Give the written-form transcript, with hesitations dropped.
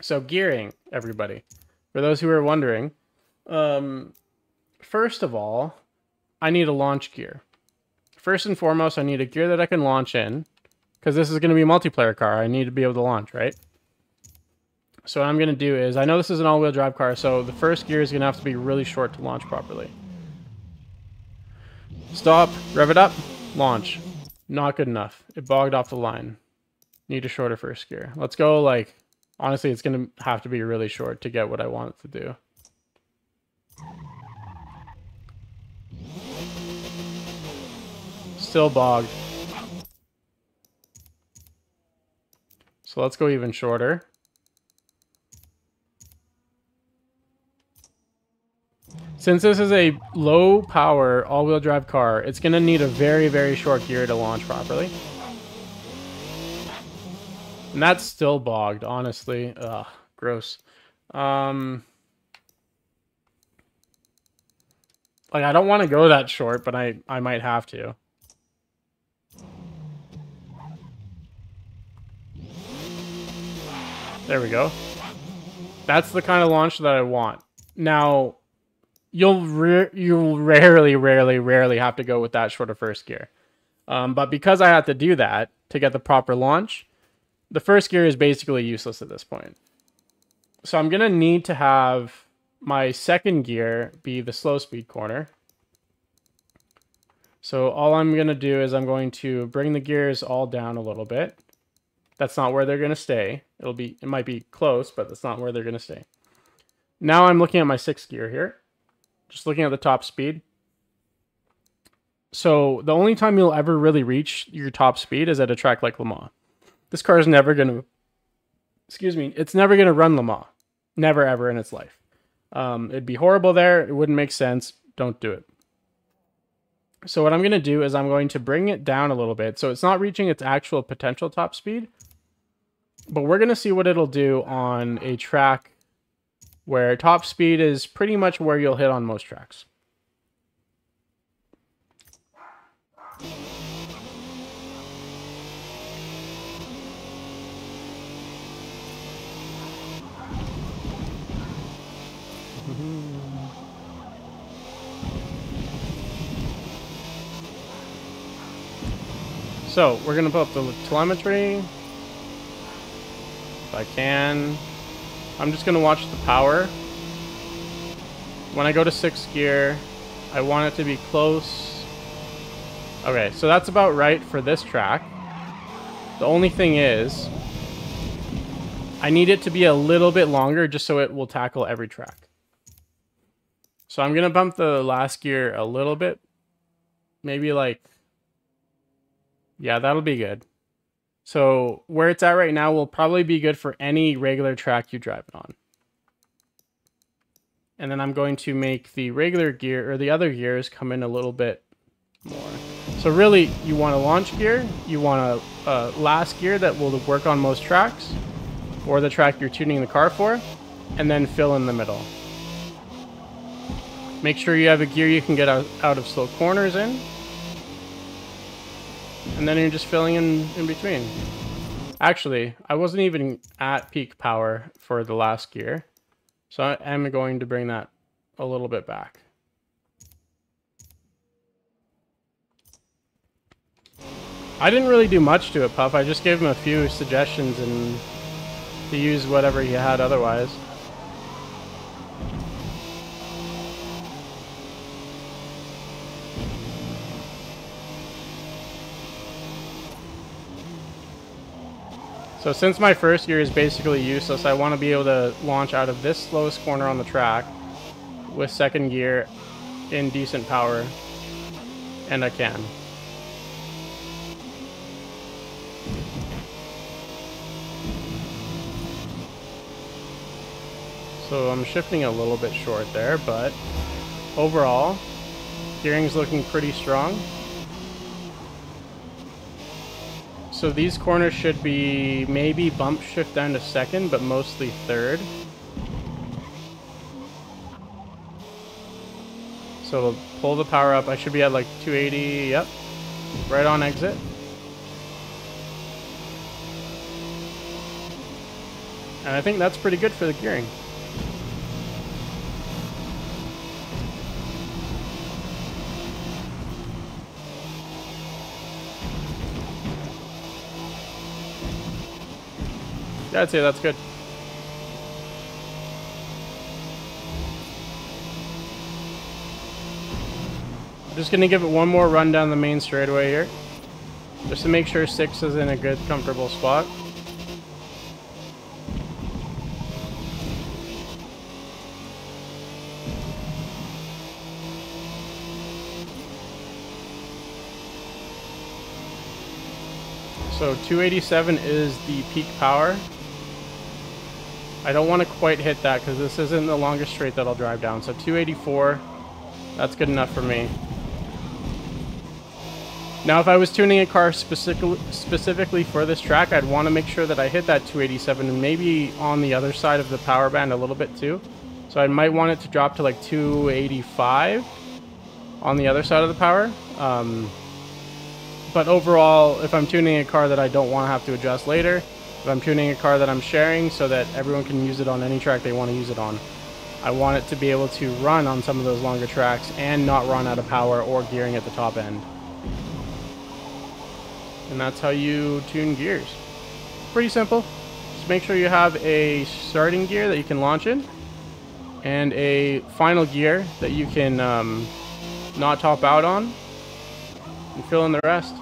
So gearing, everybody. For those who are wondering, first of all, I need a launch gear. First and foremost, I need a gear that I can launch in, because this is going to be a multiplayer car. I need to be able to launch, right? So what I'm going to do is, I know this is an all-wheel drive car, so the first gear is going to have to be really short to launch properly. Stop, rev it up, launch. Not good enough. It bogged off the line. Need a shorter first gear. Let's go, like, honestly, it's going to have to be really short to get what I want it to do. Still bogged. So let's go even shorter. Since this is a low power all-wheel drive car, it's going to need a very, very short gear to launch properly. And that's still bogged, honestly. Ugh, gross. Like, I don't want to go that short, but I might have to. There we go. That's the kind of launch that I want. Now, you'll rarely have to go with that shorter first gear. But because I have to do that to get the proper launch, the first gear is basically useless at this point. So I'm going to need to have my second gear be the slow speed corner. So all I'm going to do is I'm going to bring the gears all down a little bit. That's not where they're going to stay. It might be close, but that's not where they're going to stay. Now I'm looking at my sixth gear here. Just looking at the top speed. So the only time you'll ever really reach your top speed is at a track like Le Mans. This car is never going to, it's never going to run Le Mans. Never, ever in its life. It'd be horrible there. It wouldn't make sense. Don't do it. So what I'm going to do is I'm going to bring it down a little bit. So it's not reaching its actual potential top speed. But we're going to see what it'll do on a track where top speed is pretty much where you'll hit on most tracks. So we're going to put up the telemetry. If I can. I'm just going to watch the power. When I go to 6th gear, I want it to be close. Okay, so that's about right for this track. The only thing is, I need it to be a little bit longer just so it will tackle every track. So I'm going to bump the last gear a little bit. Maybe like, yeah, that'll be good. So where it's at right now will probably be good for any regular track you drive it on. And then I'm going to make the regular gear, or the other gears, come in a little bit more. So really, you want a launch gear, you want a last gear that will work on most tracks, or the track you're tuning the car for, and then fill in the middle. Make sure you have a gear you can get out of slow corners in. And then you're just filling in between. Actually, I wasn't even at peak power for the last gear. So I am going to bring that a little bit back. I didn't really do much to it, Puff. I just gave him a few suggestions and to use whatever he had otherwise. So since my first gear is basically useless, I want to be able to launch out of this slowest corner on the track with second gear in decent power, and I can. So I'm shifting a little bit short there, but overall, gearing's looking pretty strong. So these corners should be maybe bump shift down to second, but mostly third. So it'll pull the power up. I should be at like 280, yep. Right on exit. And I think that's pretty good for the gearing. Yeah, I'd say that's good. I'm just gonna give it one more run down the main straightaway here, just to make sure 6 is in a good, comfortable spot. So 287 is the peak power. I don't want to quite hit that because this isn't the longest straight that I'll drive down. So 284, that's good enough for me. Now if I was tuning a car specifically for this track, I'd want to make sure that I hit that 287 and maybe on the other side of the power band a little bit too. So I might want it to drop to like 285 on the other side of the power. But overall, if I'm tuning a car that I don't want to have to adjust later, if I'm tuning a car that I'm sharing so that everyone can use it on any track they want to use it on, I want it to be able to run on some of those longer tracks and not run out of power or gearing at the top end. And that's how you tune gears. Pretty simple. Just make sure you have a starting gear that you can launch in and a final gear that you can not top out on, and fill in the rest.